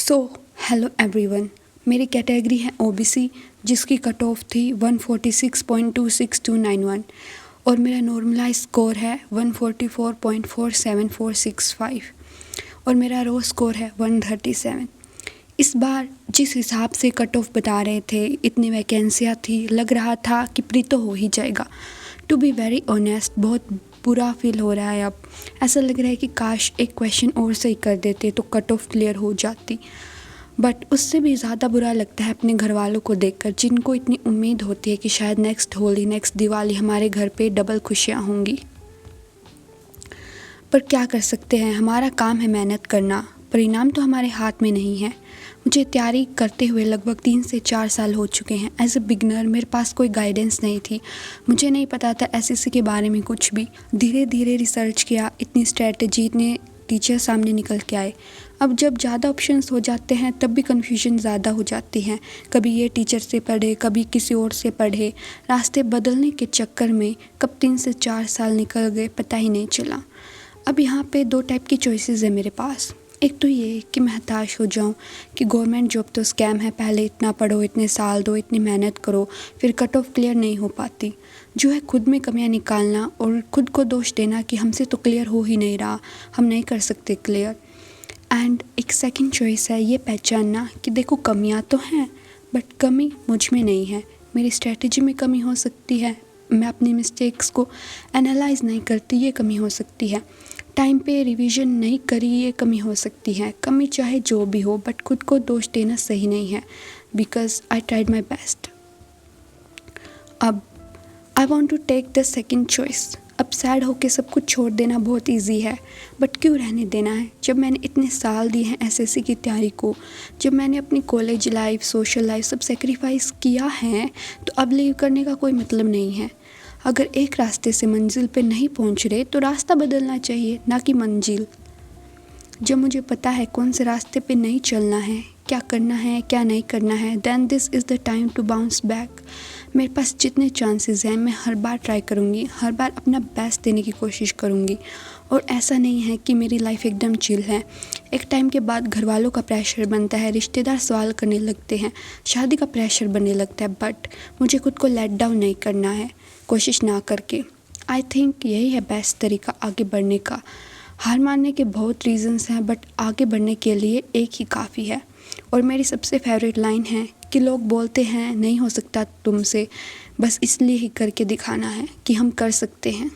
So hello everyone, मेरी category है OBC जिसकी कट ऑफ थी 146.26291 और मेरा नॉर्मलाइज स्कोर है 144.47465 और मेरा रो स्कोर है 137। इस बार जिस हिसाब से कट ऑफ बता रहे थे, इतनी वैकेंसियाँ थी, लग रहा था कि प्री तो हो ही जाएगा। टू बी वेरी ऑनेस्ट, बहुत बुरा फील हो रहा है। अब ऐसा लग रहा है कि काश एक क्वेश्चन और सही कर देते तो कट ऑफ क्लियर हो जाती। बट उससे भी ज़्यादा बुरा लगता है अपने घर वालों को देखकर, जिनको इतनी उम्मीद होती है कि शायद नेक्स्ट होली, नेक्स्ट दिवाली हमारे घर पे डबल खुशियाँ होंगी। पर क्या कर सकते हैं, हमारा काम है मेहनत करना, परिणाम तो हमारे हाथ में नहीं है। मुझे तैयारी करते हुए लगभग 3 से 4 साल हो चुके हैं। एज ए बिगनर मेरे पास कोई गाइडेंस नहीं थी, मुझे नहीं पता था एसएससी के बारे में कुछ भी। धीरे धीरे रिसर्च किया, इतनी स्ट्रेटजी, इतने टीचर सामने निकल के आए। अब जब ज़्यादा ऑप्शंस हो जाते हैं तब भी कन्फ्यूजन ज़्यादा हो जाती है। कभी ये टीचर से पढ़े, कभी किसी और से पढ़े। रास्ते बदलने के चक्कर में कब 3 से 4 साल निकल गए पता ही नहीं चला। अब यहाँ पे 2 टाइप की चॉइसेस है मेरे पास। एक तो ये कि मैं हताश हो जाऊँ कि गवर्नमेंट जॉब तो स्कैम है, पहले इतना पढ़ो, इतने साल दो, इतनी मेहनत करो, फिर कट ऑफ क्लियर नहीं हो पाती। जो है खुद में कमियां निकालना और खुद को दोष देना कि हमसे तो क्लियर हो ही नहीं रहा, हम नहीं कर सकते क्लियर। एंड एक सेकंड चॉइस है ये पहचानना कि देखो कमियां तो हैं, बट कमी मुझ में नहीं है, मेरी स्ट्रेटजी में कमी हो सकती है, मैं अपनी मिस्टेक्स को एनालाइज नहीं करती, ये कमी हो सकती है। टाइम पे रिवीजन नहीं करी, ये कमी हो सकती है। कमी चाहे जो भी हो, बट खुद को दोष देना सही नहीं है, because I tried my best. अब I want to take the second choice. अब सैड होके सब कुछ छोड़ देना बहुत ईजी है, बट क्यों रहने देना है। जब मैंने इतने साल दिए हैं एसएससी की तैयारी को, जब मैंने अपनी कॉलेज लाइफ, सोशल लाइफ सब सेक्रीफाइस किया है, तो अब लीव करने का कोई मतलब नहीं है। अगर एक रास्ते से मंजिल पे नहीं पहुंच रहे तो रास्ता बदलना चाहिए, ना कि मंजिल। जब मुझे पता है कौन से रास्ते पे नहीं चलना है, क्या करना है, क्या नहीं करना है, then this is the time to bounce back. मेरे पास जितने चांसेस हैं मैं हर बार ट्राई करूँगी, हर बार अपना बेस्ट देने की कोशिश करूँगी। और ऐसा नहीं है कि मेरी लाइफ एकदम चिल है। एक टाइम के बाद घर वालों का प्रेशर बनता है, रिश्तेदार सवाल करने लगते हैं, शादी का प्रेशर बनने लगता है, बट मुझे खुद को लेट डाउन नहीं करना है, कोशिश ना करके। आई थिंक यही है बेस्ट तरीका आगे बढ़ने का। हार मानने के बहुत रीजंस हैं, बट आगे बढ़ने के लिए एक ही काफ़ी है। और मेरी सबसे फेवरेट लाइन है कि लोग बोलते हैं नहीं हो सकता तुमसे, बस इसलिए ही करके दिखाना है कि हम कर सकते हैं।